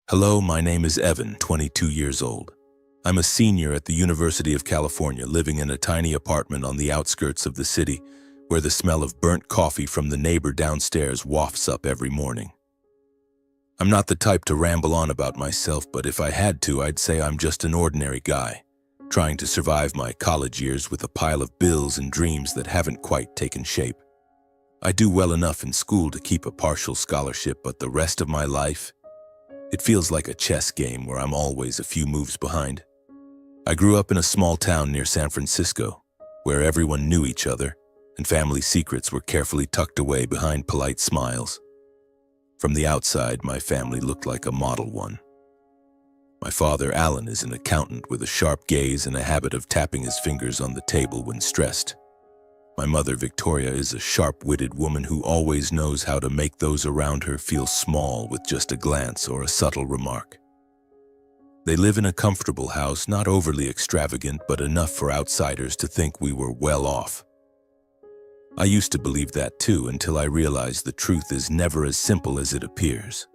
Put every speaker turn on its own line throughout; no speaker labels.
Hello, my name is Evan, 22 years old. I'm a senior at the University of California, living in a tiny apartment on the outskirts of the city, where the smell of burnt coffee from the neighbor downstairs wafts up every morning. I'm not the type to ramble on about myself, but if I had to, I'd say I'm just an ordinary guy, trying to survive my college years with a pile of bills and dreams that haven't quite taken shape. I do well enough in school to keep a partial scholarship, but the rest of my life, it feels like a chess game where I'm always a few moves behind. I grew up in a small town near San Francisco, where everyone knew each other, and family secrets were carefully tucked away behind polite smiles. From the outside, my family looked like a model one. My father, Alan, is an accountant with a sharp gaze and a habit of tapping his fingers on the table when stressed. My mother, Victoria, is a sharp-witted woman who always knows how to make those around her feel small with just a glance or a subtle remark. They live in a comfortable house, not overly extravagant, but enough for outsiders to think we were well off. I used to believe that too, until I realized the truth is never as simple as it appears.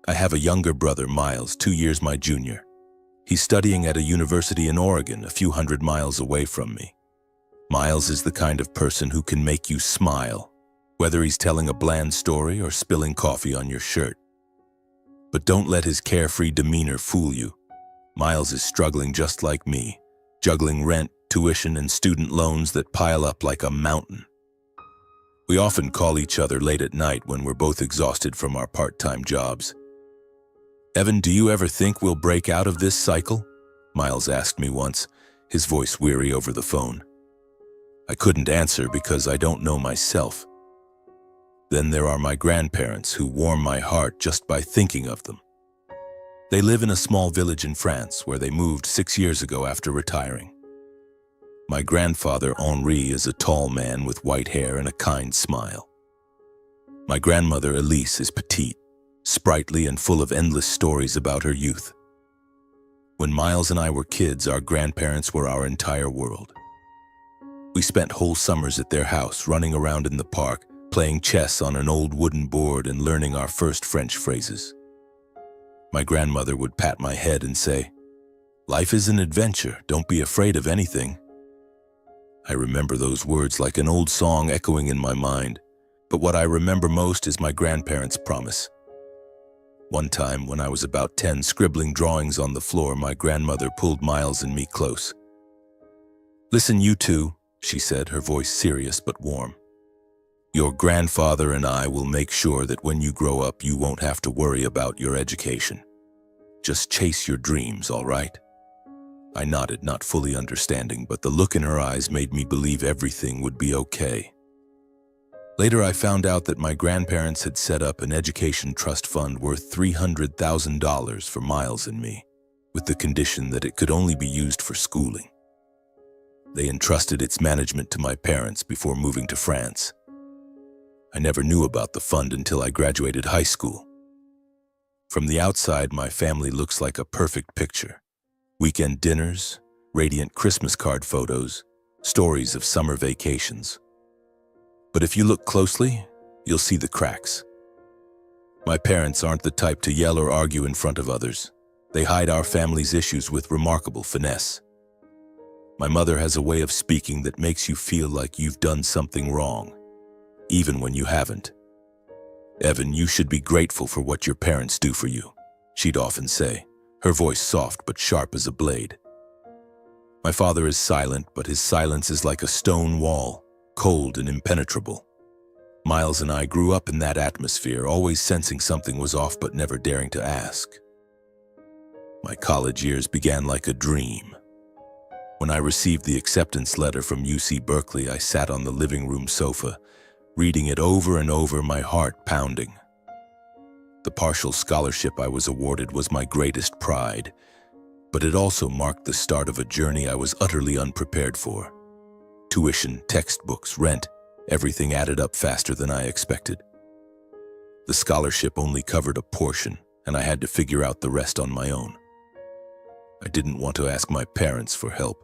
I have a younger brother, Miles, 2 years my junior. He's studying at a university in Oregon, a few hundred miles away from me. Miles is the kind of person who can make you smile, whether he's telling a bland story or spilling coffee on your shirt. But don't let his carefree demeanor fool you. Miles is struggling just like me, juggling rent, tuition, and student loans that pile up like a mountain. We often call each other late at night when we're both exhausted from our part-time jobs. "Evan, do you ever think we'll break out of this cycle?" Miles asked me once, his voice weary over the phone. I couldn't answer because I don't know myself. Then there are my grandparents, who warm my heart just by thinking of them. They live in a small village in France where they moved 6 years ago after retiring. My grandfather, Henri, is a tall man with white hair and a kind smile. My grandmother, Elise, is petite, sprightly, and full of endless stories about her youth. When Miles and I were kids, our grandparents were our entire world. We spent whole summers at their house, running around in the park, playing chess on an old wooden board and learning our first French phrases. My grandmother would pat my head and say, "Life is an adventure, don't be afraid of anything." I remember those words like an old song echoing in my mind, but what I remember most is my grandparents' promise. One time, when I was about 10, scribbling drawings on the floor, my grandmother pulled Miles and me close. "Listen, you two," she said, her voice serious but warm. "Your grandfather and I will make sure that when you grow up, you won't have to worry about your education. Just chase your dreams, all right?" I nodded, not fully understanding, but the look in her eyes made me believe everything would be okay. Later, I found out that my grandparents had set up an education trust fund worth $300,000 for Miles and me, with the condition that it could only be used for schooling. They entrusted its management to my parents before moving to France. I never knew about the fund until I graduated high school. From the outside, my family looks like a perfect picture. Weekend dinners, radiant Christmas card photos, stories of summer vacations. But if you look closely, you'll see the cracks. My parents aren't the type to yell or argue in front of others. They hide our family's issues with remarkable finesse. My mother has a way of speaking that makes you feel like you've done something wrong, even when you haven't. "Evan, you should be grateful for what your parents do for you," she'd often say, her voice soft but sharp as a blade. My father is silent, but his silence is like a stone wall, cold and impenetrable. Miles and I grew up in that atmosphere, always sensing something was off but never daring to ask. My college years began like a dream. When I received the acceptance letter from UC Berkeley, I sat on the living room sofa, reading it over and over, my heart pounding. The partial scholarship I was awarded was my greatest pride, but it also marked the start of a journey I was utterly unprepared for. Tuition, textbooks, rent, everything added up faster than I expected. The scholarship only covered a portion, and I had to figure out the rest on my own. I didn't want to ask my parents for help,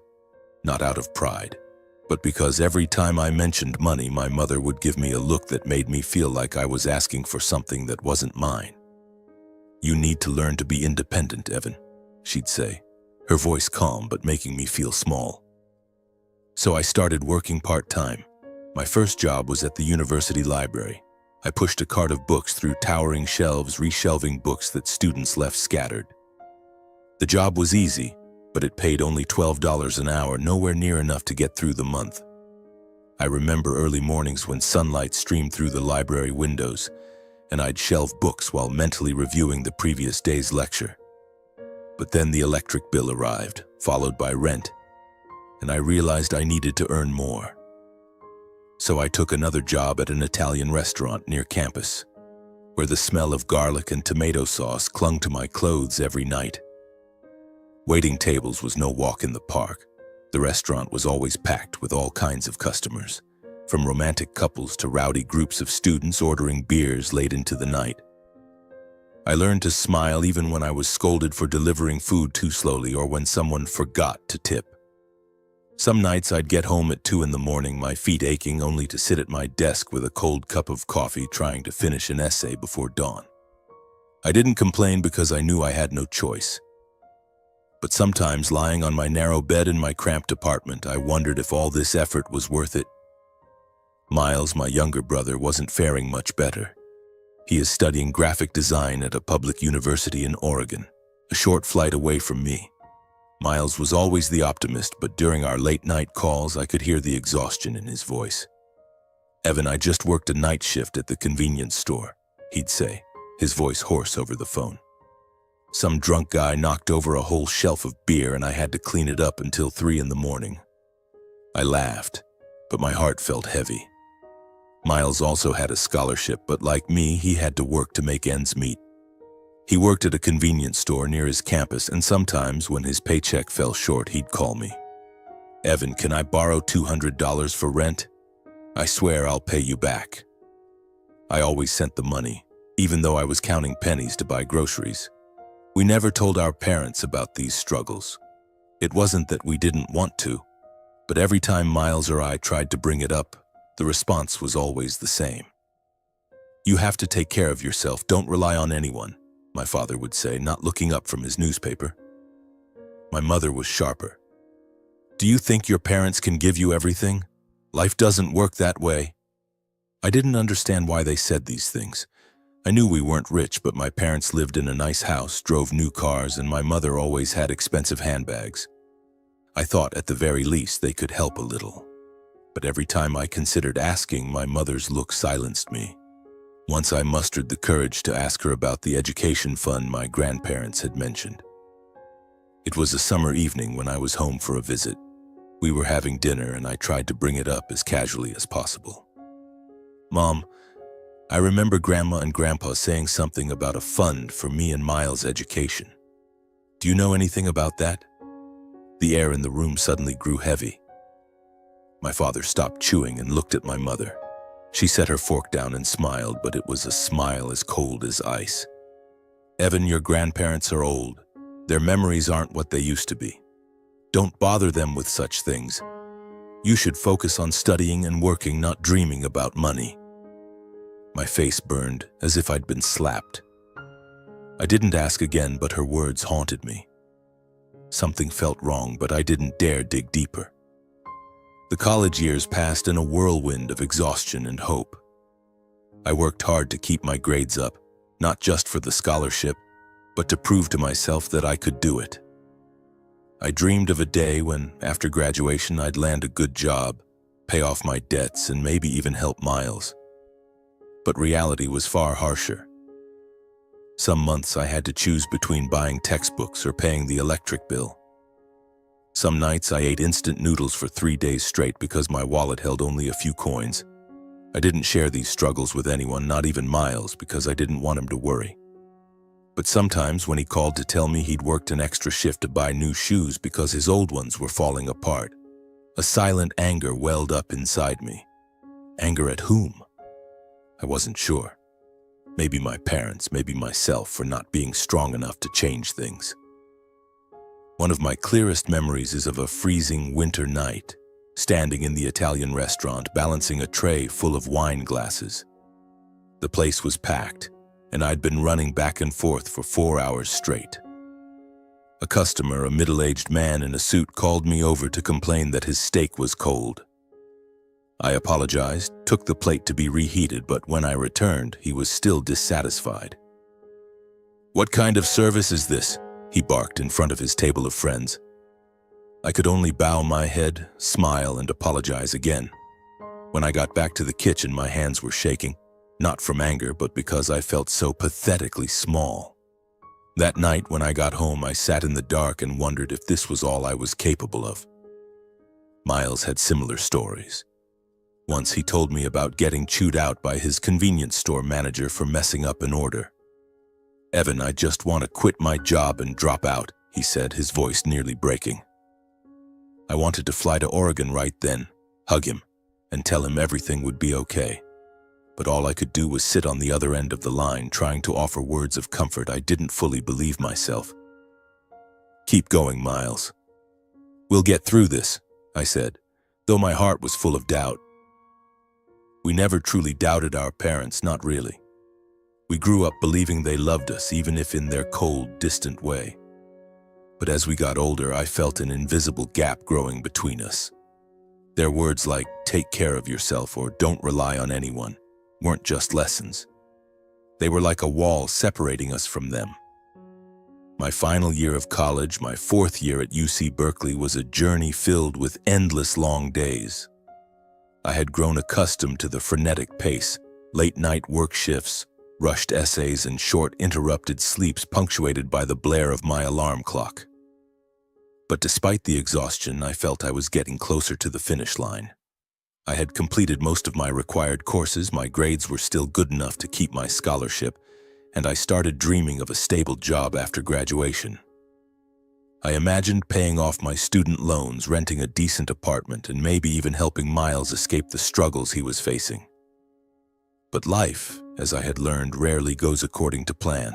not out of pride, but because every time I mentioned money, my mother would give me a look that made me feel like I was asking for something that wasn't mine. "You need to learn to be independent, Evan," she'd say, her voice calm but making me feel small. So I started working part-time. My first job was at the university library. I pushed a cart of books through towering shelves, reshelving books that students left scattered. The job was easy, but it paid only $12 an hour, nowhere near enough to get through the month. I remember early mornings when sunlight streamed through the library windows, and I'd shelve books while mentally reviewing the previous day's lecture. But then the electric bill arrived, followed by rent, and I realized I needed to earn more. So I took another job at an Italian restaurant near campus, where the smell of garlic and tomato sauce clung to my clothes every night. Waiting tables was no walk in the park. The restaurant was always packed with all kinds of customers, from romantic couples to rowdy groups of students ordering beers late into the night. I learned to smile even when I was scolded for delivering food too slowly or when someone forgot to tip. Some nights I'd get home at 2 in the morning, my feet aching, only to sit at my desk with a cold cup of coffee trying to finish an essay before dawn. I didn't complain because I knew I had no choice. But sometimes, lying on my narrow bed in my cramped apartment, I wondered if all this effort was worth it. Miles, my younger brother, wasn't faring much better. He is studying graphic design at a public university in Oregon, a short flight away from me. Miles was always the optimist, but during our late-night calls, I could hear the exhaustion in his voice. "Evan, I just worked a night shift at the convenience store," he'd say, his voice hoarse over the phone. "Some drunk guy knocked over a whole shelf of beer and I had to clean it up until 3 in the morning. I laughed, but my heart felt heavy. Miles also had a scholarship, but like me, he had to work to make ends meet. He worked at a convenience store near his campus, and sometimes when his paycheck fell short, he'd call me. "Evan, can I borrow $200 for rent? I swear I'll pay you back." I always sent the money, even though I was counting pennies to buy groceries. We never told our parents about these struggles. It wasn't that we didn't want to, but every time Miles or I tried to bring it up, the response was always the same. "You have to take care of yourself, don't rely on anyone," my father would say, not looking up from his newspaper. My mother was sharper. "Do you think your parents can give you everything? Life doesn't work that way." I didn't understand why they said these things. I knew we weren't rich, but my parents lived in a nice house, drove new cars, and my mother always had expensive handbags. I thought at the very least they could help a little. But every time I considered asking, my mother's look silenced me. Once I mustered the courage to ask her about the education fund my grandparents had mentioned. It was a summer evening when I was home for a visit. We were having dinner and I tried to bring it up as casually as possible. "Mom, I remember Grandma and Grandpa saying something about a fund for me and Miles' education. Do you know anything about that?" The air in the room suddenly grew heavy. My father stopped chewing and looked at my mother. She set her fork down and smiled, but it was a smile as cold as ice. "Evan, your grandparents are old. Their memories aren't what they used to be. Don't bother them with such things. You should focus on studying and working, not dreaming about money." My face burned, as if I'd been slapped. I didn't ask again, but her words haunted me. Something felt wrong, but I didn't dare dig deeper. The college years passed in a whirlwind of exhaustion and hope. I worked hard to keep my grades up, not just for the scholarship, but to prove to myself that I could do it. I dreamed of a day when, after graduation, I'd land a good job, pay off my debts, and maybe even help Miles. But reality was far harsher. Some months I had to choose between buying textbooks or paying the electric bill. Some nights I ate instant noodles for 3 days straight because my wallet held only a few coins. I didn't share these struggles with anyone, not even Miles, because I didn't want him to worry. But sometimes when he called to tell me he'd worked an extra shift to buy new shoes because his old ones were falling apart, a silent anger welled up inside me. Anger at whom? I wasn't sure. Maybe my parents, maybe myself, for not being strong enough to change things. One of my clearest memories is of a freezing winter night, standing in the Italian restaurant, balancing a tray full of wine glasses. The place was packed, and I'd been running back and forth for 4 hours straight. A customer, a middle-aged man in a suit, called me over to complain that his steak was cold. I apologized, took the plate to be reheated, but when I returned, he was still dissatisfied. "What kind of service is this?" he barked in front of his table of friends. I could only bow my head, smile, and apologize again. When I got back to the kitchen, my hands were shaking, not from anger, but because I felt so pathetically small. That night, when I got home, I sat in the dark and wondered if this was all I was capable of. Miles had similar stories. Once he told me about getting chewed out by his convenience store manager for messing up an order. "Evan, I just want to quit my job and drop out," he said, his voice nearly breaking. I wanted to fly to Oregon right then, hug him, and tell him everything would be okay. But all I could do was sit on the other end of the line, trying to offer words of comfort. I didn't fully believe myself. "Keep going, Miles. We'll get through this," I said, though my heart was full of doubt. We never truly doubted our parents, not really. We grew up believing they loved us, even if in their cold, distant way. But as we got older, I felt an invisible gap growing between us. Their words like, "Take care of yourself" or "Don't rely on anyone," weren't just lessons. They were like a wall separating us from them. My final year of college, my 4th year at UC Berkeley, was a journey filled with endless long days. I had grown accustomed to the frenetic pace, late-night work shifts, rushed essays, and short, interrupted sleeps punctuated by the blare of my alarm clock. But despite the exhaustion, I felt I was getting closer to the finish line. I had completed most of my required courses, my grades were still good enough to keep my scholarship, and I started dreaming of a stable job after graduation. I imagined paying off my student loans, renting a decent apartment, and maybe even helping Miles escape the struggles he was facing. But life, as I had learned, rarely goes according to plan.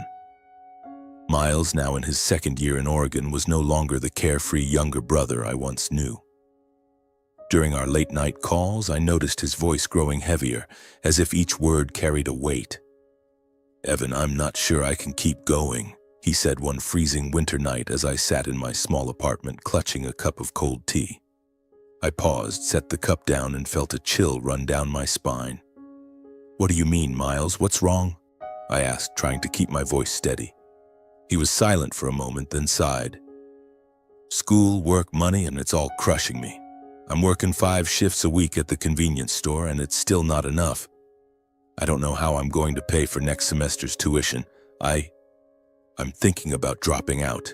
Miles, now in his 2nd year in Oregon, was no longer the carefree younger brother I once knew. During our late-night calls, I noticed his voice growing heavier, as if each word carried a weight. "Evan, I'm not sure I can keep going," he said one freezing winter night as I sat in my small apartment clutching a cup of cold tea. I paused, set the cup down, and felt a chill run down my spine. "What do you mean, Miles? What's wrong?" I asked, trying to keep my voice steady. He was silent for a moment, then sighed. "School, work, money, and it's all crushing me. I'm working 5 shifts a week at the convenience store, and it's still not enough. I don't know how I'm going to pay for next semester's tuition. I'm thinking about dropping out."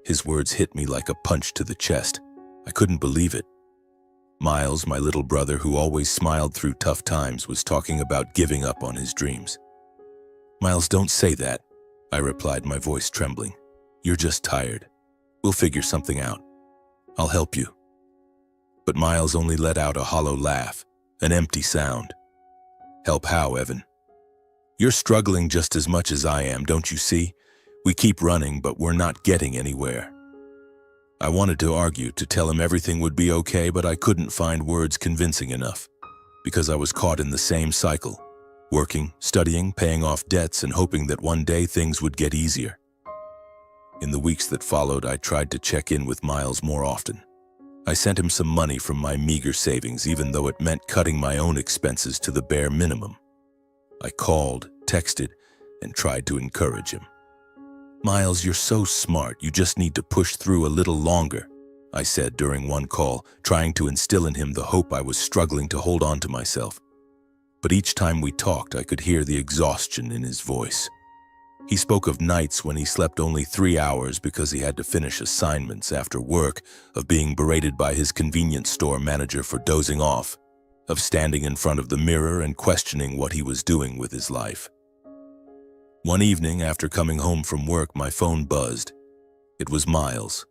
His words hit me like a punch to the chest. I couldn't believe it. Miles, my little brother who always smiled through tough times, was talking about giving up on his dreams. "Miles, don't say that," I replied, my voice trembling. "You're just tired. We'll figure something out. I'll help you." But Miles only let out a hollow laugh, an empty sound. "Help how, Evan? You're struggling just as much as I am, don't you see? We keep running, but we're not getting anywhere." I wanted to argue, to tell him everything would be okay, but I couldn't find words convincing enough, because I was caught in the same cycle, working, studying, paying off debts, and hoping that one day things would get easier. In the weeks that followed, I tried to check in with Miles more often. I sent him some money from my meager savings, even though it meant cutting my own expenses to the bare minimum. I called, texted, and tried to encourage him. "Miles, you're so smart, you just need to push through a little longer," I said during one call, trying to instill in him the hope I was struggling to hold on to myself. But each time we talked, I could hear the exhaustion in his voice. He spoke of nights when he slept only 3 hours because he had to finish assignments after work, of being berated by his convenience store manager for dozing off, of standing in front of the mirror and questioning what he was doing with his life. One evening, after coming home from work, my phone buzzed. It was Miles.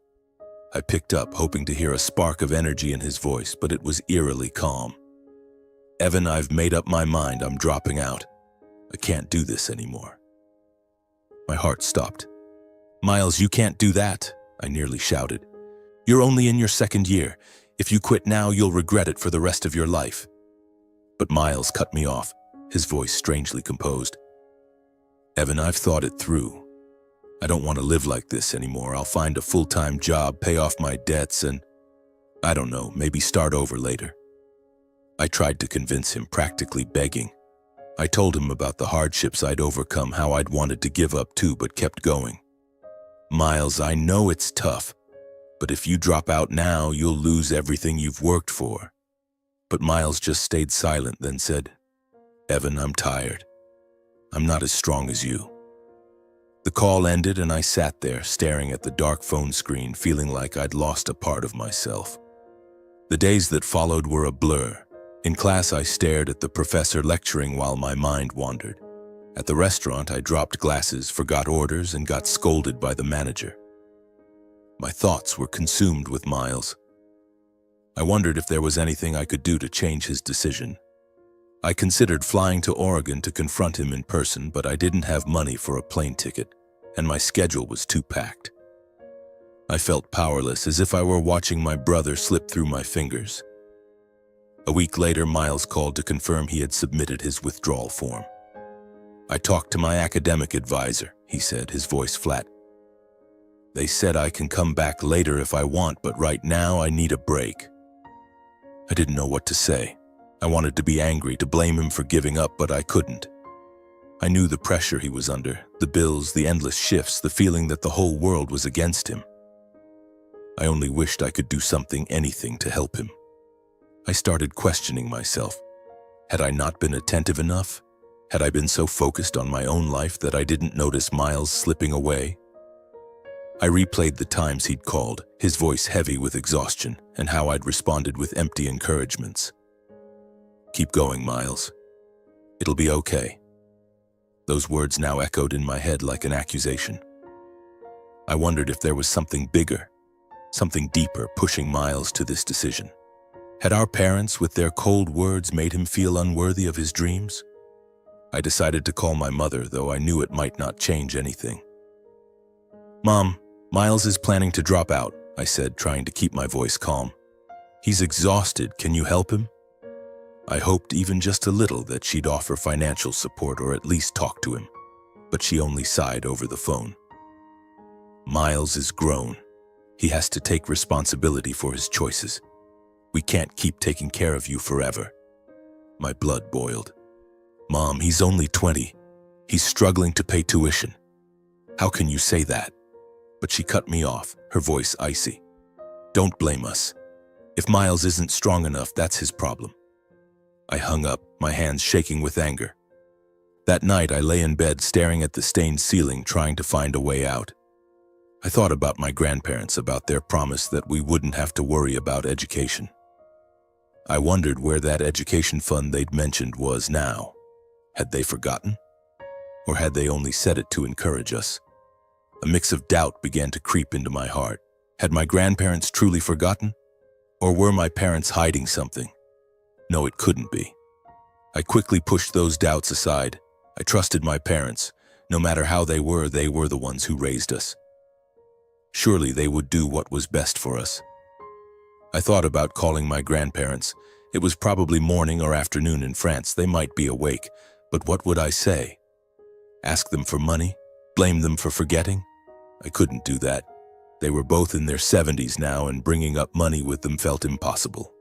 I picked up, hoping to hear a spark of energy in his voice, but it was eerily calm. "Evan, I've made up my mind. I'm dropping out. I can't do this anymore." My heart stopped. "Miles, you can't do that," I nearly shouted. "You're only in your 2nd year. If you quit now, you'll regret it for the rest of your life." But Miles cut me off, his voice strangely composed. Evan, I've thought it through. I don't want to live like this anymore. I'll find a full-time job, pay off my debts, and, I don't know, maybe start over later. I tried to convince him, practically begging. I told him about the hardships I'd overcome, how I'd wanted to give up too, but kept going. Miles, I know it's tough, but if you drop out now, you'll lose everything you've worked for. But Miles just stayed silent, then said, Evan, I'm tired. I'm not as strong as you. The call ended and I sat there, staring at the dark phone screen, feeling like I'd lost a part of myself. The days that followed were a blur. In class, I stared at the professor lecturing while my mind wandered. At the restaurant, I dropped glasses, forgot orders, and got scolded by the manager. My thoughts were consumed with Miles. I wondered if there was anything I could do to change his decision. I considered flying to Oregon to confront him in person, but I didn't have money for a plane ticket, and my schedule was too packed. I felt powerless, as if I were watching my brother slip through my fingers. A week later, Miles called to confirm he had submitted his withdrawal form. I talked to my academic advisor, he said, his voice flat. They said I can come back later if I want, but right now I need a break. I didn't know what to say. I wanted to be angry, to blame him for giving up, but I couldn't. I knew the pressure he was under, the bills, the endless shifts, the feeling that the whole world was against him. I only wished I could do something, anything, to help him. I started questioning myself. Had I not been attentive enough? Had I been so focused on my own life that I didn't notice Miles slipping away? I replayed the times he'd called, his voice heavy with exhaustion, and how I'd responded with empty encouragements. Keep going, Miles. It'll be okay. Those words now echoed in my head like an accusation. I wondered if there was something bigger, something deeper pushing Miles to this decision. Had our parents, with their cold words, made him feel unworthy of his dreams? I decided to call my mother, though I knew it might not change anything. Mom, Miles is planning to drop out, I said, trying to keep my voice calm. He's exhausted. Can you help him? I hoped even just a little that she'd offer financial support or at least talk to him, but she only sighed over the phone. Miles is grown. He has to take responsibility for his choices. We can't keep taking care of you forever. My blood boiled. Mom, he's only 20. He's struggling to pay tuition. How can you say that? But she cut me off, her voice icy. Don't blame us. If Miles isn't strong enough, that's his problem. I hung up, my hands shaking with anger. That night, I lay in bed staring at the stained ceiling, trying to find a way out. I thought about my grandparents, about their promise that we wouldn't have to worry about education. I wondered where that education fund they'd mentioned was now. Had they forgotten? Or had they only said it to encourage us? A mix of doubt began to creep into my heart. Had my grandparents truly forgotten? Or were my parents hiding something? No, it couldn't be. I quickly pushed those doubts aside. I trusted my parents. No matter how they were the ones who raised us. Surely they would do what was best for us. I thought about calling my grandparents. It was probably morning or afternoon in France. They might be awake, but what would I say? Ask them for money? Blame them for forgetting? I couldn't do that. They were both in their 70s now, and bringing up money with them felt impossible.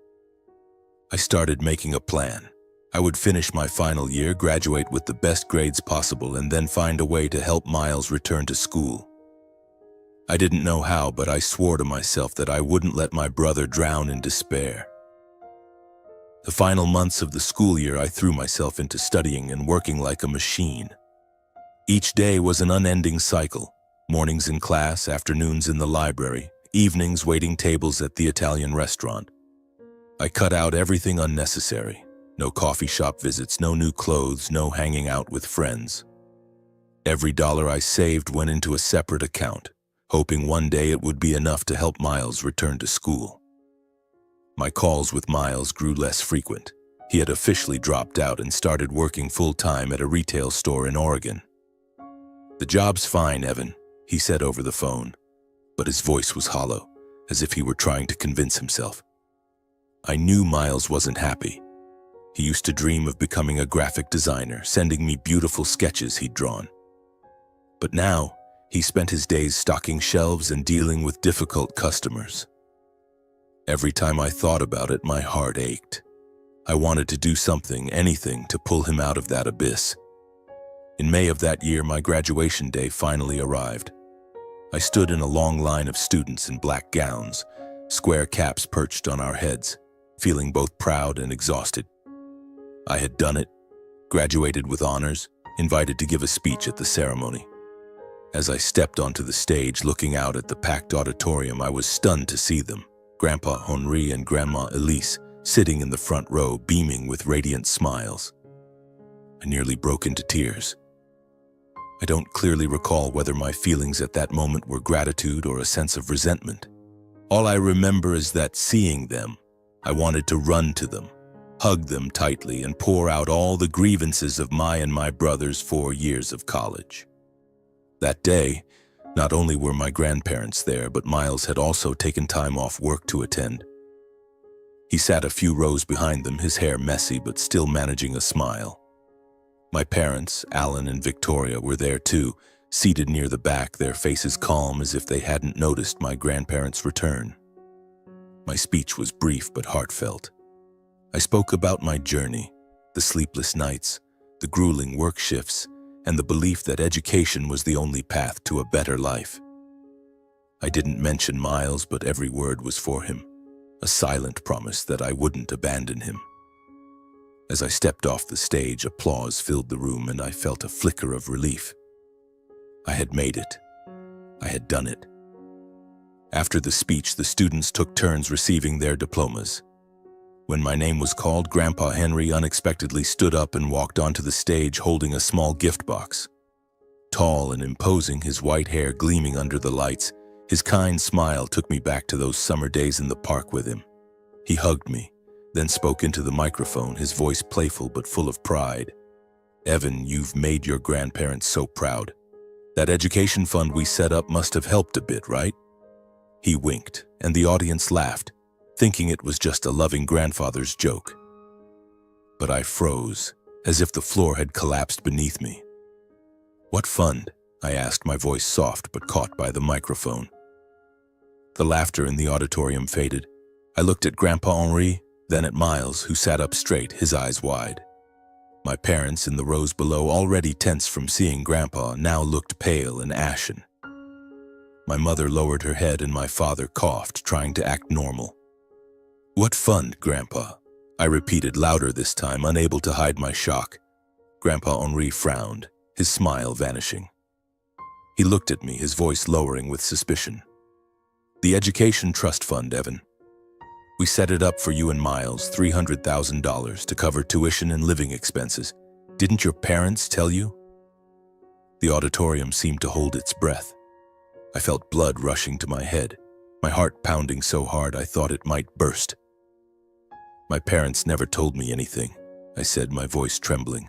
I started making a plan. I would finish my final year, graduate with the best grades possible, and then find a way to help Miles return to school. I didn't know how, but I swore to myself that I wouldn't let my brother drown in despair. The final months of the school year, I threw myself into studying and working like a machine. Each day was an unending cycle. Mornings in class, afternoons in the library, evenings waiting tables at the Italian restaurant. I cut out everything unnecessary. No coffee shop visits, no new clothes, no hanging out with friends. Every dollar I saved went into a separate account, hoping one day it would be enough to help Miles return to school. My calls with Miles grew less frequent. He had officially dropped out and started working full-time at a retail store in Oregon. The job's fine, Evan, he said over the phone, but his voice was hollow, as if he were trying to convince himself. I knew Miles wasn't happy. He used to dream of becoming a graphic designer, sending me beautiful sketches he'd drawn. But now, he spent his days stocking shelves and dealing with difficult customers. Every time I thought about it, my heart ached. I wanted to do something, anything, to pull him out of that abyss. In May of that year, my graduation day finally arrived. I stood in a long line of students in black gowns, square caps perched on our heads, feeling both proud and exhausted. I had done it, graduated with honors, invited to give a speech at the ceremony. As I stepped onto the stage looking out at the packed auditorium, I was stunned to see them, Grandpa Henri and Grandma Elise, sitting in the front row, beaming with radiant smiles. I nearly broke into tears. I don't clearly recall whether my feelings at that moment were gratitude or a sense of resentment. All I remember is that seeing them, I wanted to run to them, hug them tightly, and pour out all the grievances of my and my brother's 4 years of college. That day, not only were my grandparents there, but Miles had also taken time off work to attend. He sat a few rows behind them, his hair messy but still managing a smile. My parents, Alan and Victoria, were there too, seated near the back, their faces calm as if they hadn't noticed my grandparents' return. My speech was brief but heartfelt. I spoke about my journey, the sleepless nights, the grueling work shifts, and the belief that education was the only path to a better life. I didn't mention Miles, but every word was for him, a silent promise that I wouldn't abandon him. As I stepped off the stage, applause filled the room and I felt a flicker of relief. I had made it. I had done it. After the speech, the students took turns receiving their diplomas. When my name was called, Grandpa Henry unexpectedly stood up and walked onto the stage holding a small gift box. Tall and imposing, his white hair gleaming under the lights, his kind smile took me back to those summer days in the park with him. He hugged me, then spoke into the microphone, his voice playful but full of pride. "Evan, you've made your grandparents so proud. That education fund we set up must have helped a bit, right?" He winked, and the audience laughed, thinking it was just a loving grandfather's joke. But I froze, as if the floor had collapsed beneath me. "What fund?" I asked, my voice soft but caught by the microphone. The laughter in the auditorium faded. I looked at Grandpa Henri, then at Miles, who sat up straight, his eyes wide. My parents in the rows below, already tense from seeing Grandpa, now looked pale and ashen. My mother lowered her head and my father coughed, trying to act normal. "What fund, Grandpa?" I repeated louder this time, unable to hide my shock. Grandpa Henri frowned, his smile vanishing. He looked at me, his voice lowering with suspicion. "The Education Trust Fund, Evan. We set it up for you and Miles, $300,000 to cover tuition and living expenses. Didn't your parents tell you?" The auditorium seemed to hold its breath. I felt blood rushing to my head, my heart pounding so hard I thought it might burst. "My parents never told me anything," I said, my voice trembling.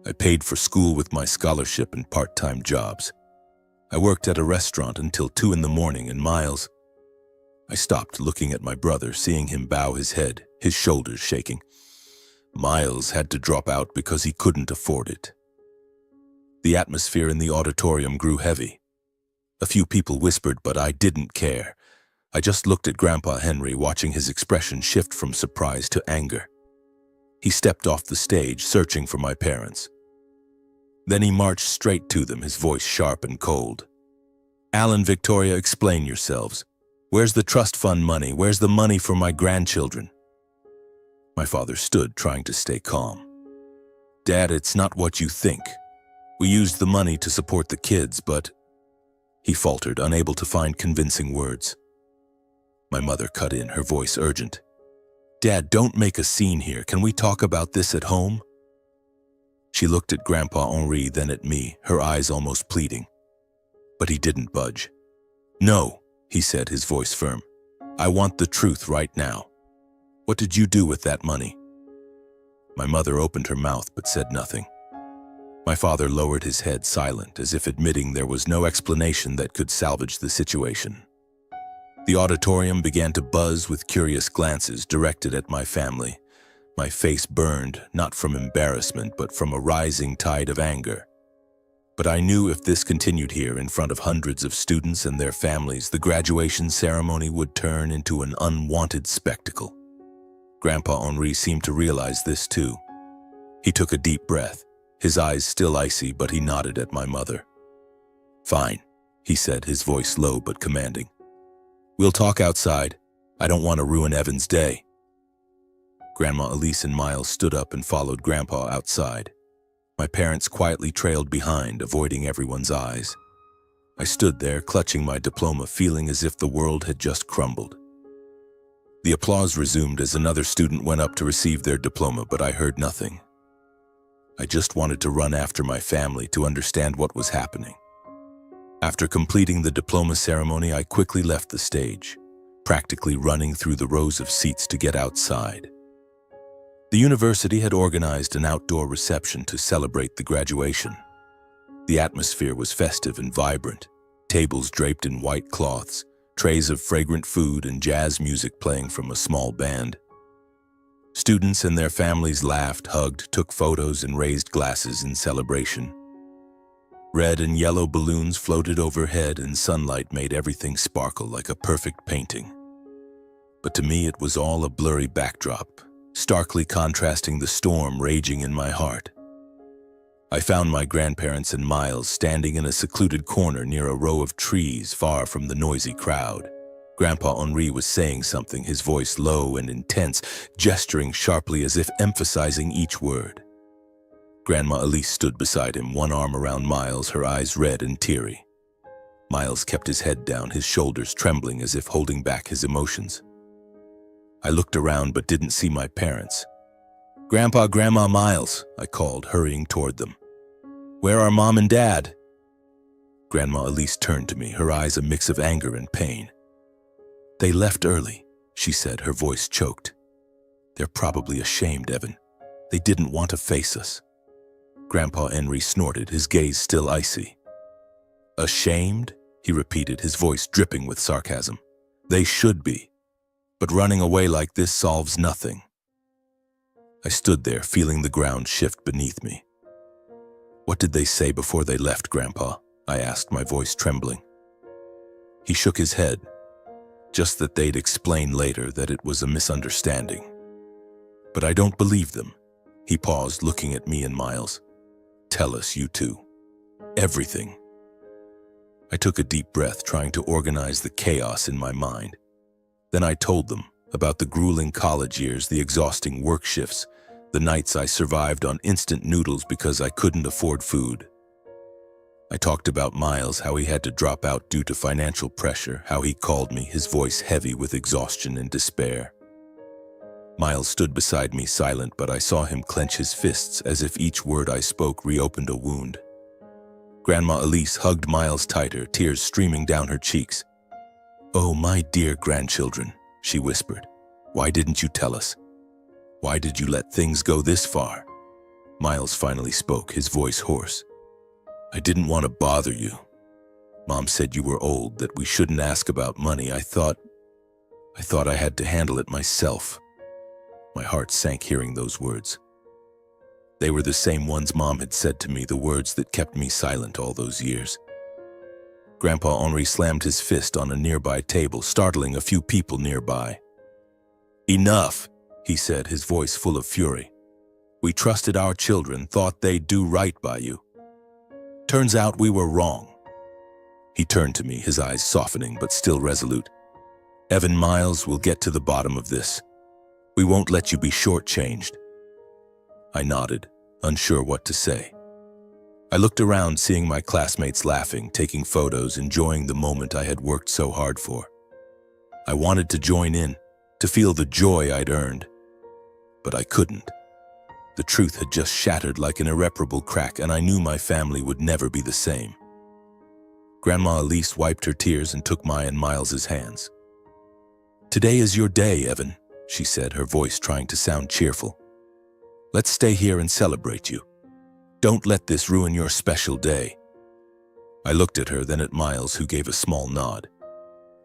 "I paid for school with my scholarship and part-time jobs. I worked at a restaurant until 2 in the morning, and Miles..." I stopped, looking at my brother, seeing him bow his head, his shoulders shaking. "Miles had to drop out because he couldn't afford it." The atmosphere in the auditorium grew heavy. A few people whispered, but I didn't care. I just looked at Grandpa Henry, watching his expression shift from surprise to anger. He stepped off the stage, searching for my parents. Then he marched straight to them, his voice sharp and cold. "Alan, Victoria, explain yourselves. Where's the trust fund money? Where's the money for my grandchildren?" My father stood, trying to stay calm. "Dad, it's not what you think. We used the money to support the kids, but..." He faltered, unable to find convincing words. My mother cut in, her voice urgent. "Dad, don't make a scene here. Can we talk about this at home?" She looked at Grandpa Henri, then at me, her eyes almost pleading. But he didn't budge. "No," he said, his voice firm. "I want the truth right now. What did you do with that money?" My mother opened her mouth but said nothing. My father lowered his head, silent, as if admitting there was no explanation that could salvage the situation. The auditorium began to buzz with curious glances directed at my family. My face burned, not from embarrassment, but from a rising tide of anger. But I knew if this continued here in front of hundreds of students and their families, the graduation ceremony would turn into an unwanted spectacle. Grandpa Henri seemed to realize this too. He took a deep breath, his eyes still icy, but he nodded at my mother. "Fine," he said, his voice low but commanding. "We'll talk outside. I don't want to ruin Evan's day." Grandma Elise and Miles stood up and followed Grandpa outside. My parents quietly trailed behind, avoiding everyone's eyes. I stood there, clutching my diploma, feeling as if the world had just crumbled. The applause resumed as another student went up to receive their diploma, but I heard nothing. I just wanted to run after my family to understand what was happening. After completing the diploma ceremony, I quickly left the stage, practically running through the rows of seats to get outside. The university had organized an outdoor reception to celebrate the graduation. The atmosphere was festive and vibrant, tables draped in white cloths, trays of fragrant food, and jazz music playing from a small band. Students and their families laughed, hugged, took photos, and raised glasses in celebration. Red and yellow balloons floated overhead, and sunlight made everything sparkle like a perfect painting. But to me, it was all a blurry backdrop, starkly contrasting the storm raging in my heart. I found my grandparents and Miles standing in a secluded corner near a row of trees far from the noisy crowd. Grandpa Henri was saying something, his voice low and intense, gesturing sharply as if emphasizing each word. Grandma Elise stood beside him, one arm around Miles, her eyes red and teary. Miles kept his head down, his shoulders trembling as if holding back his emotions. I looked around but didn't see my parents. "Grandpa, Grandma, Miles," I called, hurrying toward them. "Where are Mom and Dad?" Grandma Elise turned to me, her eyes a mix of anger and pain. "They left early," she said, her voice choked. "They're probably ashamed, Evan. They didn't want to face us." Grandpa Henri snorted, his gaze still icy. "Ashamed?" he repeated, his voice dripping with sarcasm. "They should be. But running away like this solves nothing." I stood there, feeling the ground shift beneath me. "What did they say before they left, Grandpa?" I asked, my voice trembling. He shook his head. Just that they'd explain later, that it was a misunderstanding. "But I don't believe them." He paused, looking at me and Miles. "Tell us, you two. Everything." I took a deep breath, trying to organize the chaos in my mind. Then I told them about the grueling college years, the exhausting work shifts, the nights I survived on instant noodles because I couldn't afford food. I talked about Miles, how he had to drop out due to financial pressure, how he called me, his voice heavy with exhaustion and despair. Miles stood beside me, silent, but I saw him clench his fists as if each word I spoke reopened a wound. Grandma Elise hugged Miles tighter, tears streaming down her cheeks. "Oh, my dear grandchildren," she whispered. "Why didn't you tell us? Why did you let things go this far?" Miles finally spoke, his voice hoarse. "I didn't want to bother you. Mom said you were old, that we shouldn't ask about money. I thought I had to handle it myself." My heart sank hearing those words. They were the same ones Mom had said to me, the words that kept me silent all those years. Grandpa Henri slammed his fist on a nearby table, startling a few people nearby. "Enough," he said, his voice full of fury. "We trusted our children, thought they'd do right by you. Turns out we were wrong." He turned to me, his eyes softening but still resolute. "Evan, Miles, we'll get to the bottom of this. We won't let you be shortchanged." I nodded, unsure what to say. I looked around, seeing my classmates laughing, taking photos, enjoying the moment I had worked so hard for. I wanted to join in, to feel the joy I'd earned. But I couldn't. The truth had just shattered like an irreparable crack, and I knew my family would never be the same. Grandma Elise wiped her tears and took my and Miles's hands. "Today is your day, Evan," she said, her voice trying to sound cheerful. "Let's stay here and celebrate you. Don't let this ruin your special day." I looked at her, then at Miles, who gave a small nod.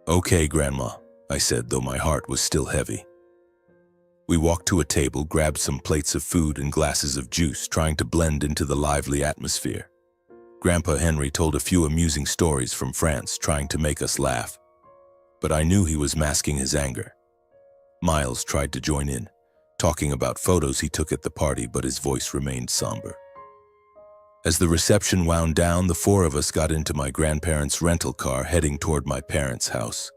"Okay, Grandma," I said, though my heart was still heavy. We walked to a table, grabbed some plates of food and glasses of juice, trying to blend into the lively atmosphere. Grandpa Henry told a few amusing stories from France, trying to make us laugh. But I knew he was masking his anger. Miles tried to join in, talking about photos he took at the party, but his voice remained somber. As the reception wound down, the four of us got into my grandparents' rental car heading toward my parents' house.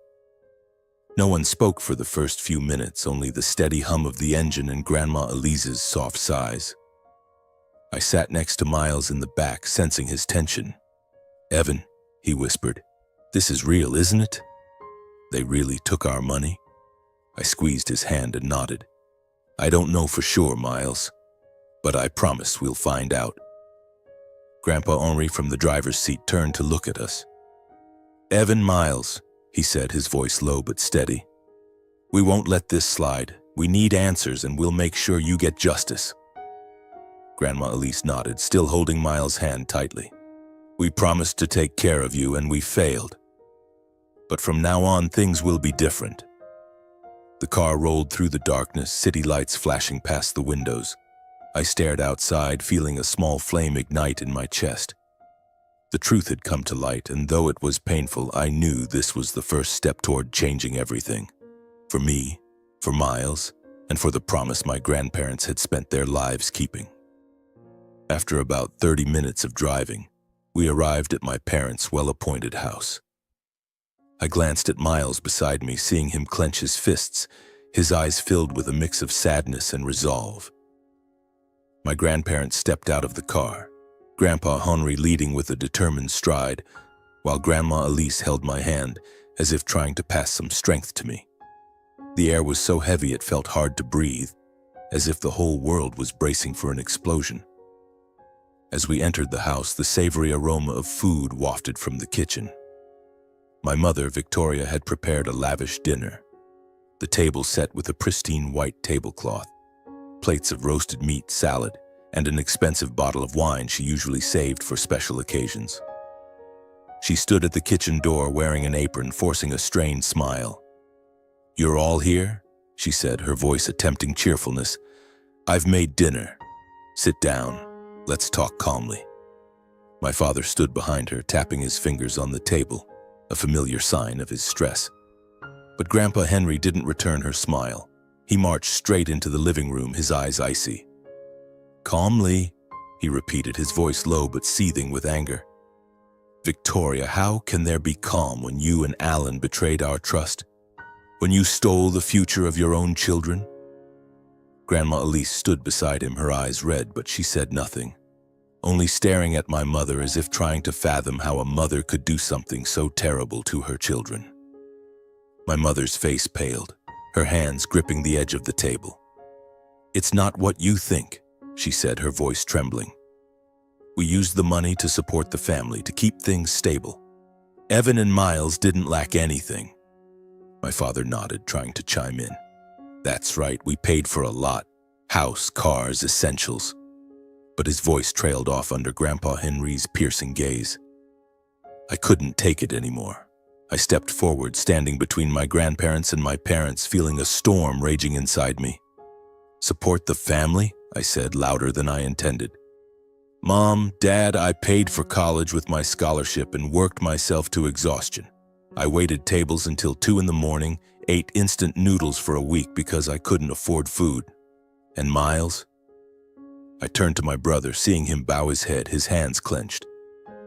No one spoke for the first few minutes, only the steady hum of the engine and Grandma Elise's soft sighs. I sat next to Miles in the back, sensing his tension. "Evan," he whispered, "this is real, isn't it? They really took our money?" I squeezed his hand and nodded. "I don't know for sure, Miles, but I promise we'll find out." Grandpa Henri from the driver's seat turned to look at us. "Evan, Miles," he said, his voice low but steady. "We won't let this slide. We need answers, and we'll make sure you get justice." Grandma Elise nodded, still holding Miles' hand tightly. "We promised to take care of you, and we failed. But from now on, things will be different." The car rolled through the darkness, city lights flashing past the windows. I stared outside, feeling a small flame ignite in my chest. The truth had come to light, and though it was painful, I knew this was the first step toward changing everything. For me, for Miles, and for the promise my grandparents had spent their lives keeping. After about 30 minutes of driving, we arrived at my parents' well-appointed house. I glanced at Miles beside me, seeing him clench his fists, his eyes filled with a mix of sadness and resolve. My grandparents stepped out of the car, Grandpa Henri leading with a determined stride, while Grandma Elise held my hand, as if trying to pass some strength to me. The air was so heavy it felt hard to breathe, as if the whole world was bracing for an explosion. As we entered the house, the savory aroma of food wafted from the kitchen. My mother, Victoria, had prepared a lavish dinner. The table set with a pristine white tablecloth, plates of roasted meat, salad, and an expensive bottle of wine she usually saved for special occasions. She stood at the kitchen door wearing an apron, forcing a strained smile. "You're all here?" she said, her voice attempting cheerfulness. "I've made dinner. Sit down. Let's talk calmly." My father stood behind her, tapping his fingers on the table, a familiar sign of his stress. But Grandpa Henry didn't return her smile. He marched straight into the living room, his eyes icy. "Calmly," he repeated, his voice low but seething with anger. "Victoria, how can there be calm when you and Alan betrayed our trust? When you stole the future of your own children?" Grandma Elise stood beside him, her eyes red, but she said nothing, only staring at my mother as if trying to fathom how a mother could do something so terrible to her children. My mother's face paled, her hands gripping the edge of the table. "It's not what you think," she said, her voice trembling. "We used the money to support the family, to keep things stable. Evan and Miles didn't lack anything." My father nodded, trying to chime in. "That's right, we paid for a lot. House, cars, essentials." But his voice trailed off under Grandpa Henry's piercing gaze. I couldn't take it anymore. I stepped forward, standing between my grandparents and my parents, feeling a storm raging inside me. "Support the family?" I said, louder than I intended. "Mom, Dad, I paid for college with my scholarship and worked myself to exhaustion. I waited tables until 2 in the morning, ate instant noodles for a week because I couldn't afford food. And Miles?" I turned to my brother, seeing him bow his head, his hands clenched.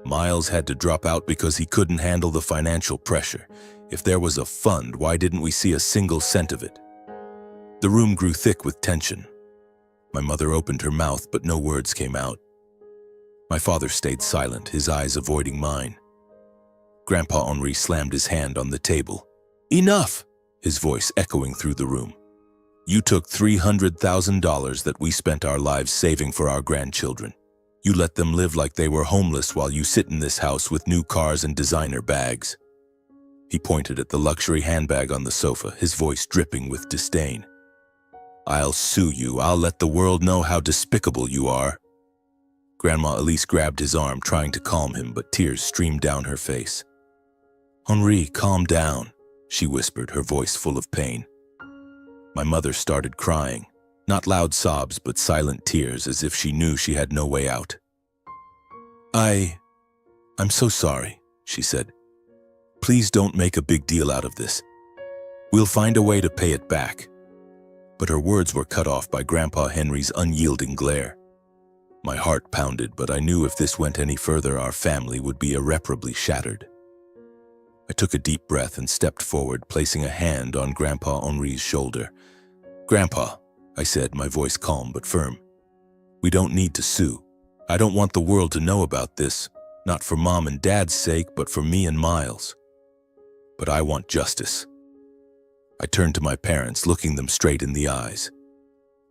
"Miles had to drop out because he couldn't handle the financial pressure. If there was a fund, why didn't we see a single cent of it?" The room grew thick with tension. My mother opened her mouth, but no words came out. My father stayed silent, his eyes avoiding mine. Grandpa Henri slammed his hand on the table. "Enough!" his voice echoing through the room. "You took $300,000 that we spent our lives saving for our grandchildren. You let them live like they were homeless while you sit in this house with new cars and designer bags." He pointed at the luxury handbag on the sofa, his voice dripping with disdain. "I'll sue you. I'll let the world know how despicable you are." Grandma Elise grabbed his arm, trying to calm him, but tears streamed down her face. "Henri, calm down," she whispered, her voice full of pain. My mother started crying, not loud sobs, but silent tears, as if she knew she had no way out. "I'm so sorry," she said. "Please don't make a big deal out of this. We'll find a way to pay it back." But her words were cut off by Grandpa Henry's unyielding glare. My heart pounded, but I knew if this went any further, our family would be irreparably shattered. I took a deep breath and stepped forward, placing a hand on Grandpa Henri's shoulder. "Grandpa," I said, my voice calm but firm, "we don't need to sue. I don't want the world to know about this, not for Mom and Dad's sake, but for me and Miles. But I want justice." I turned to my parents, looking them straight in the eyes.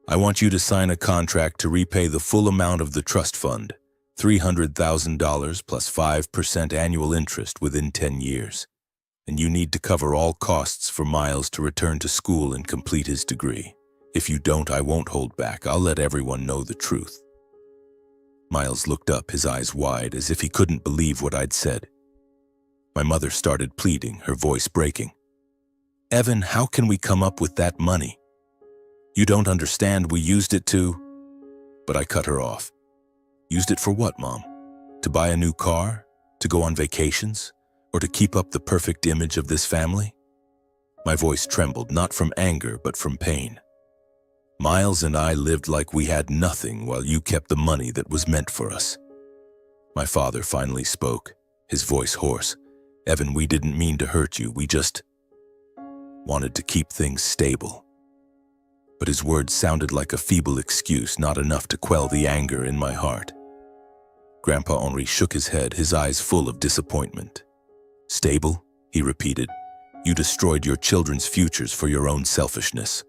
"I want you to sign a contract to repay the full amount of the trust fund, $300,000 plus 5% annual interest within 10 years. And you need to cover all costs for Miles to return to school and complete his degree. If you don't, I won't hold back. I'll let everyone know the truth." Miles looked up, his eyes wide, as if he couldn't believe what I'd said. My mother started pleading, her voice breaking. "Evan, how can we come up with that money? You don't understand, we used it to—" But I cut her off. "Used it for what, Mom? To buy a new car? To go on vacations? Or to keep up the perfect image of this family?" My voice trembled, not from anger, but from pain. "Miles and I lived like we had nothing while you kept the money that was meant for us." My father finally spoke, his voice hoarse. "Evan, we didn't mean to hurt you. We just wanted to keep things stable." But his words sounded like a feeble excuse, not enough to quell the anger in my heart. Grandpa Henri shook his head, his eyes full of disappointment. "Stable?" he repeated. "You destroyed your children's futures for your own selfishness."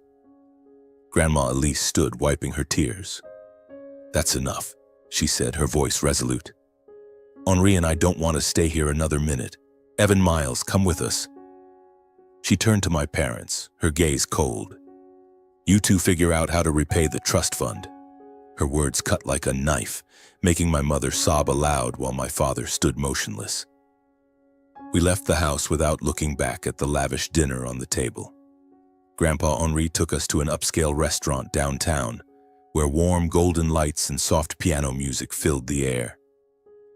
Grandma Elise stood, wiping her tears. "That's enough," she said, her voice resolute. "Henri and I don't want to stay here another minute. Evan, Miles, come with us." She turned to my parents, her gaze cold. "You two figure out how to repay the trust fund." Her words cut like a knife, making my mother sob aloud while my father stood motionless. We left the house without looking back at the lavish dinner on the table. Grandpa Henri took us to an upscale restaurant downtown, where warm golden lights and soft piano music filled the air.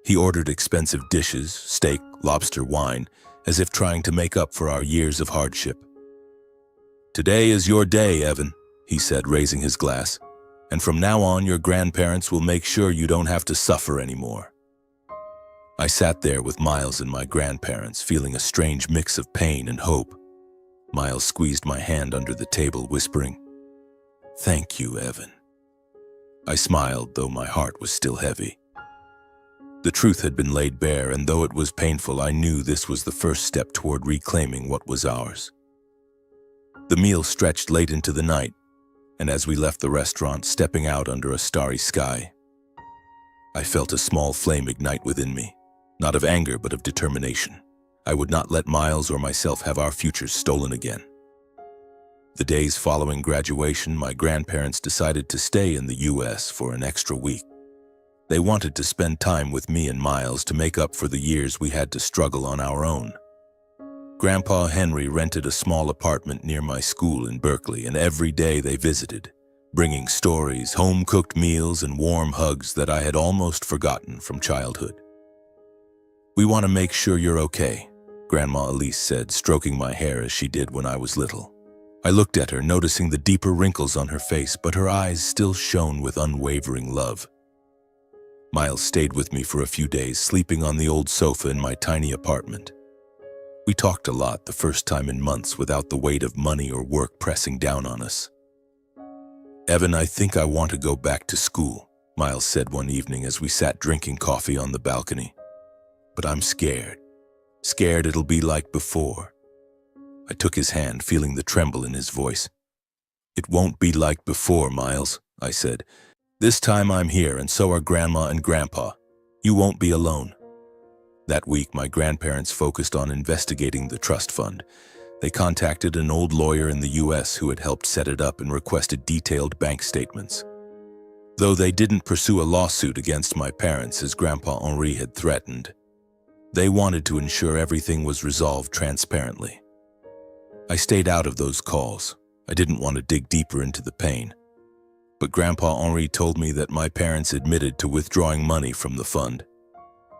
He ordered expensive dishes, steak, lobster, wine, as if trying to make up for our years of hardship. "Today is your day, Evan," he said, raising his glass. "And from now on, your grandparents will make sure you don't have to suffer anymore." I sat there with Miles and my grandparents, feeling a strange mix of pain and hope. Miles squeezed my hand under the table, whispering, "Thank you, Evan." I smiled, though my heart was still heavy. The truth had been laid bare, and though it was painful, I knew this was the first step toward reclaiming what was ours. The meal stretched late into the night, and as we left the restaurant, stepping out under a starry sky, I felt a small flame ignite within me, not of anger but of determination. I would not let Miles or myself have our futures stolen again. The days following graduation, my grandparents decided to stay in the U.S. for an extra week. They wanted to spend time with me and Miles to make up for the years we had to struggle on our own. Grandpa Henry rented a small apartment near my school in Berkeley, and every day they visited, bringing stories, home-cooked meals, and warm hugs that I had almost forgotten from childhood. "We want to make sure you're okay," Grandma Elise said, stroking my hair as she did when I was little. I looked at her, noticing the deeper wrinkles on her face, but her eyes still shone with unwavering love. Miles stayed with me for a few days, sleeping on the old sofa in my tiny apartment. We talked a lot, the first time in months, without the weight of money or work pressing down on us. "Evan, I think I want to go back to school," Miles said one evening as we sat drinking coffee on the balcony. "But I'm scared. Scared it'll be like before." I took his hand, feeling the tremble in his voice. "It won't be like before, Miles," I said. "This time I'm here, and so are Grandma and Grandpa. You won't be alone." That week, my grandparents focused on investigating the trust fund. They contacted an old lawyer in the U.S. who had helped set it up and requested detailed bank statements. Though they didn't pursue a lawsuit against my parents as Grandpa Henri had threatened, they wanted to ensure everything was resolved transparently. I stayed out of those calls. I didn't want to dig deeper into the pain. But Grandpa Henri told me that my parents admitted to withdrawing money from the fund.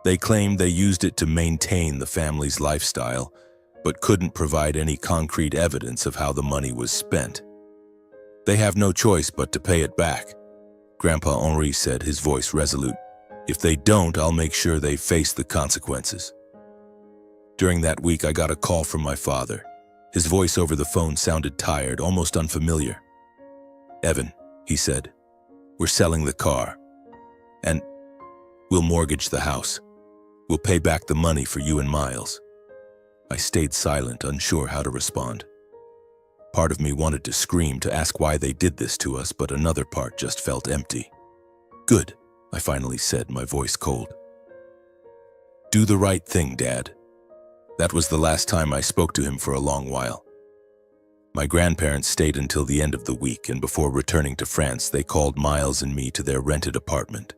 They claimed they used it to maintain the family's lifestyle, but couldn't provide any concrete evidence of how the money was spent. They have no choice but to pay it back, Grandpa Henri said, his voice resolute. If they don't, I'll make sure they face the consequences. During that week, I got a call from my father. His voice over the phone sounded tired, almost unfamiliar. Evan, he said, we're selling the car, and we'll mortgage the house. We'll pay back the money for you and Miles. I stayed silent, unsure how to respond. Part of me wanted to scream, to ask why they did this to us, but another part just felt empty. Good, I finally said, my voice cold. Do the right thing, Dad. That was the last time I spoke to him for a long while. My grandparents stayed until the end of the week, and before returning to France, they called Miles and me to their rented apartment.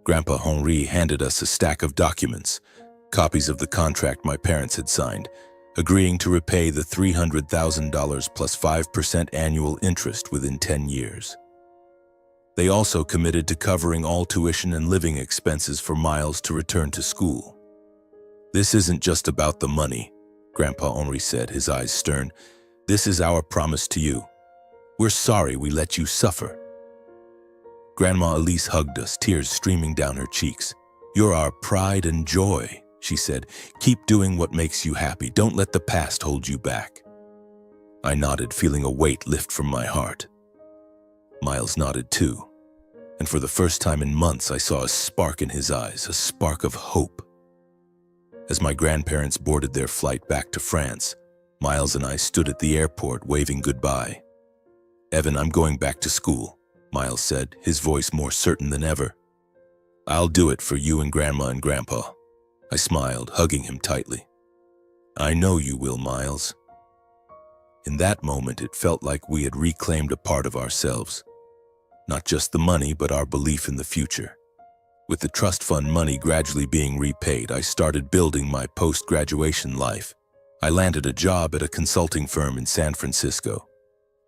Grandpa Henri handed us a stack of documents, copies of the contract my parents had signed, agreeing to repay the $300,000 plus 5% annual interest within 10 years. They also committed to covering all tuition and living expenses for Miles to return to school. This isn't just about the money, Grandpa Henri said, his eyes stern. This is our promise to you. We're sorry we let you suffer. Grandma Elise hugged us, tears streaming down her cheeks. You're our pride and joy, she said. Keep doing what makes you happy. Don't let the past hold you back. I nodded, feeling a weight lift from my heart. Miles nodded too, and for the first time in months I saw a spark in his eyes, a spark of hope. As my grandparents boarded their flight back to France, Miles and I stood at the airport waving goodbye. Evan, I'm going back to school, Miles said, his voice more certain than ever. I'll do it for you and Grandma and Grandpa. I smiled, hugging him tightly. I know you will, Miles. In that moment, it felt like we had reclaimed a part of ourselves. Not just the money, but our belief in the future. With the trust fund money gradually being repaid, I started building my post-graduation life. I landed a job at a consulting firm in San Francisco.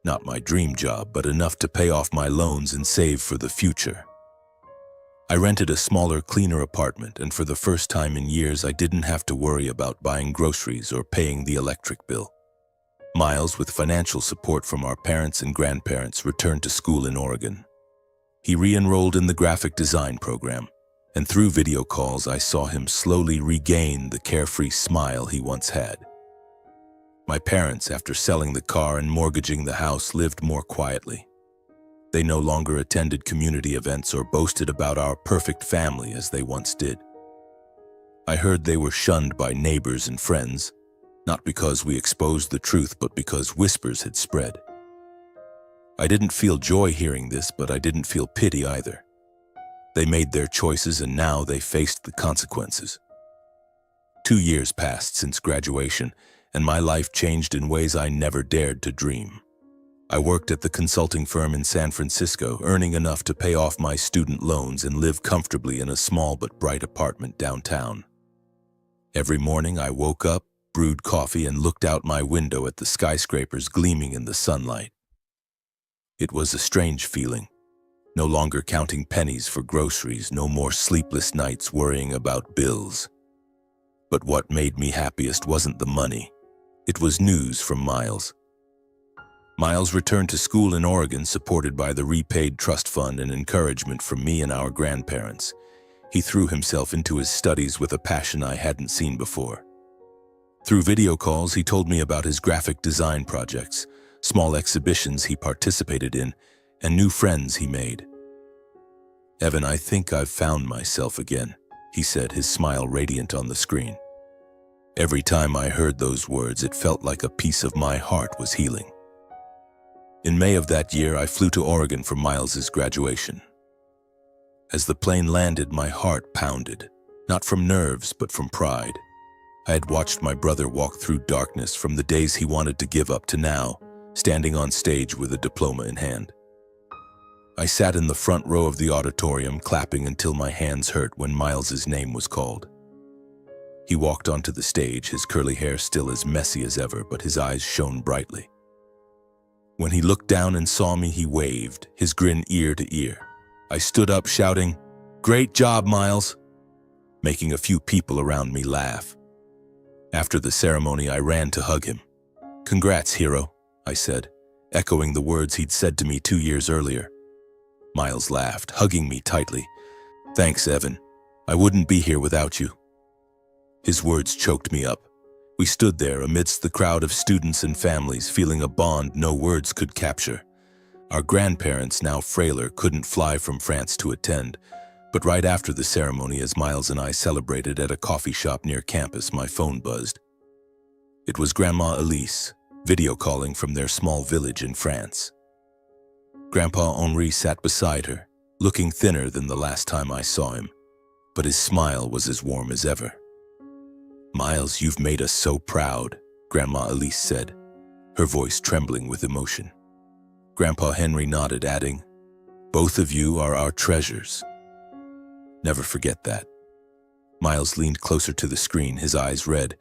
Not my dream job, but enough to pay off my loans and save for the future. I rented a smaller, cleaner apartment, and for the first time in years, I didn't have to worry about buying groceries or paying the electric bill. Miles, with financial support from our parents and grandparents, returned to school in Oregon. He re-enrolled in the graphic design program, and through video calls, I saw him slowly regain the carefree smile he once had. My parents, after selling the car and mortgaging the house, lived more quietly. They no longer attended community events or boasted about our perfect family as they once did. I heard they were shunned by neighbors and friends, not because we exposed the truth, but because whispers had spread. I didn't feel joy hearing this, but I didn't feel pity either. They made their choices, and now they faced the consequences. 2 years passed since graduation, and my life changed in ways I never dared to dream. I worked at the consulting firm in San Francisco, earning enough to pay off my student loans and live comfortably in a small but bright apartment downtown. Every morning I woke up, brewed coffee, and looked out my window at the skyscrapers gleaming in the sunlight. It was a strange feeling. No longer counting pennies for groceries, no more sleepless nights worrying about bills. But what made me happiest wasn't the money. It was news from Miles. Miles returned to school in Oregon, supported by the repaid trust fund and encouragement from me and our grandparents. He threw himself into his studies with a passion I hadn't seen before. Through video calls, he told me about his graphic design projects, small exhibitions he participated in, and new friends he made. Evan, I think I've found myself again, he said, his smile radiant on the screen. Every time I heard those words, it felt like a piece of my heart was healing. In May of that year, I flew to Oregon for Miles's graduation. As the plane landed, my heart pounded, not from nerves, but from pride. I had watched my brother walk through darkness, from the days he wanted to give up to now, standing on stage with a diploma in hand. I sat in the front row of the auditorium, clapping until my hands hurt when Miles's name was called. He walked onto the stage, his curly hair still as messy as ever, but his eyes shone brightly. When he looked down and saw me, he waved, his grin ear to ear. I stood up shouting, "Great job, Miles!" making a few people around me laugh. After the ceremony, I ran to hug him. "Congrats, hero," I said, echoing the words he'd said to me 2 years earlier. Miles laughed, hugging me tightly. "Thanks, Evan. I wouldn't be here without you." His words choked me up. We stood there amidst the crowd of students and families, feeling a bond no words could capture. Our grandparents, now frailer, couldn't fly from France to attend, but right after the ceremony, as Miles and I celebrated at a coffee shop near campus, my phone buzzed. It was Grandma Elise, video calling from their small village in France. Grandpa Henri sat beside her, looking thinner than the last time I saw him, but his smile was as warm as ever. "Miles, you've made us so proud," Grandma Elise said, her voice trembling with emotion. Grandpa Henry nodded, adding, "Both of you are our treasures. Never forget that." Miles leaned closer to the screen, his eyes red.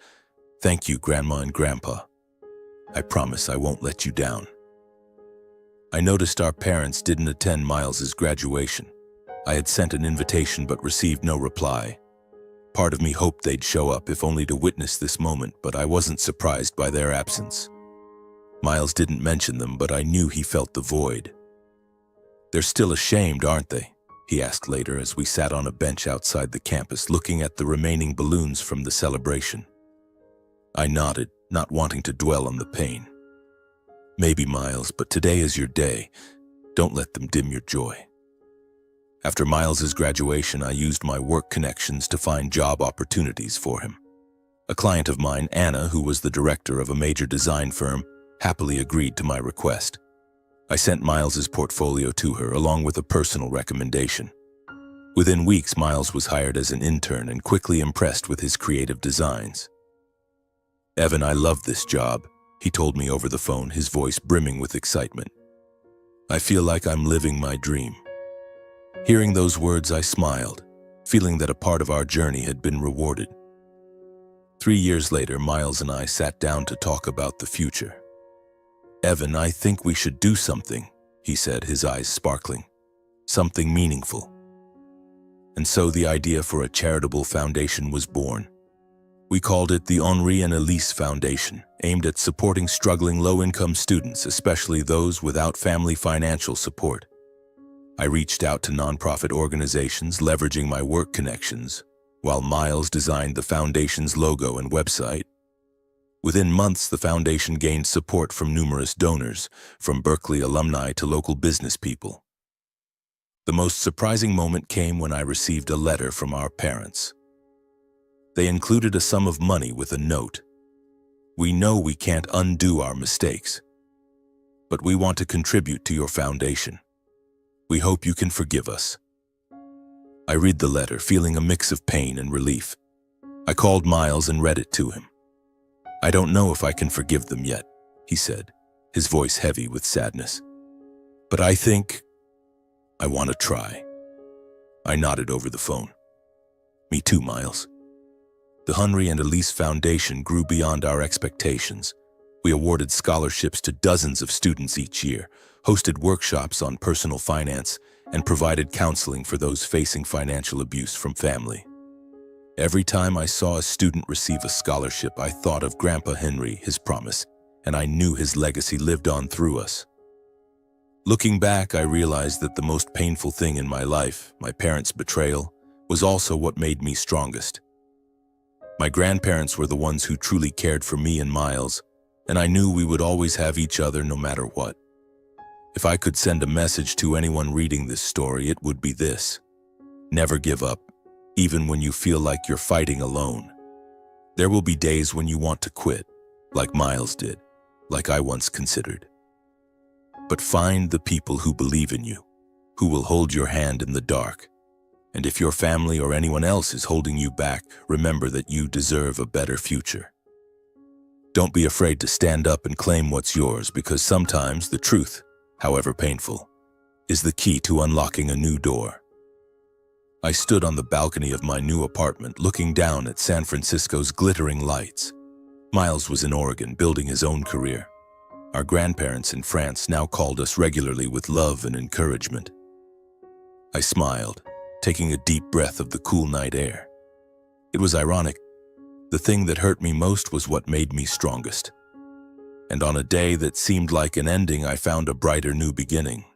"Thank you, Grandma and Grandpa. I promise I won't let you down." I noticed our parents didn't attend Miles's graduation. I had sent an invitation but received no reply. Part of me hoped they'd show up, if only to witness this moment, but I wasn't surprised by their absence. Miles didn't mention them, but I knew he felt the void. "They're still ashamed, aren't they?" he asked later as we sat on a bench outside the campus looking at the remaining balloons from the celebration. I nodded, not wanting to dwell on the pain. "Maybe, Miles, but today is your day. Don't let them dim your joy." After Miles's graduation, I used my work connections to find job opportunities for him. A client of mine, Anna, who was the director of a major design firm, happily agreed to my request. I sent Miles's portfolio to her, along with a personal recommendation. Within weeks, Miles was hired as an intern and quickly impressed with his creative designs. "Evan, I love this job," he told me over the phone, his voice brimming with excitement. "I feel like I'm living my dream." Hearing those words, I smiled, feeling that a part of our journey had been rewarded. 3 years later, Miles and I sat down to talk about the future. "Evan, I think we should do something," he said, his eyes sparkling. "Something meaningful." And so the idea for a charitable foundation was born. We called it the Henri and Elise Foundation, aimed at supporting struggling low-income students, especially those without family financial support. I reached out to nonprofit organizations, leveraging my work connections, while Miles designed the foundation's logo and website. Within months, the foundation gained support from numerous donors, from Berkeley alumni to local business people. The most surprising moment came when I received a letter from our parents. They included a sum of money with a note. "We know we can't undo our mistakes, but we want to contribute to your foundation. We hope you can forgive us." I read the letter, feeling a mix of pain and relief. I called Miles and read it to him. "I don't know if I can forgive them yet," he said, his voice heavy with sadness. "But I think I want to try." I nodded over the phone. "Me too, Miles." The Henri and Elise Foundation grew beyond our expectations. We awarded scholarships to dozens of students each year, hosted workshops on personal finance, and provided counseling for those facing financial abuse from family. Every time I saw a student receive a scholarship, I thought of Grandpa Henry, his promise, and I knew his legacy lived on through us. Looking back, I realized that the most painful thing in my life, my parents' betrayal, was also what made me strongest. My grandparents were the ones who truly cared for me and Miles, and I knew we would always have each other no matter what. If I could send a message to anyone reading this story, it would be this: never give up, even when you feel like you're fighting alone. There will be days when you want to quit, like Miles did, like I once considered. But find the people who believe in you, who will hold your hand in the dark. And if your family or anyone else is holding you back, remember that you deserve a better future. Don't be afraid to stand up and claim what's yours, because sometimes the truth, however painful, is the key to unlocking a new door. I stood on the balcony of my new apartment, looking down at San Francisco's glittering lights. Miles was in Oregon, building his own career. Our grandparents in France now called us regularly with love and encouragement. I smiled, taking a deep breath of the cool night air. It was ironic. The thing that hurt me most was what made me strongest. And on a day that seemed like an ending, I found a brighter new beginning.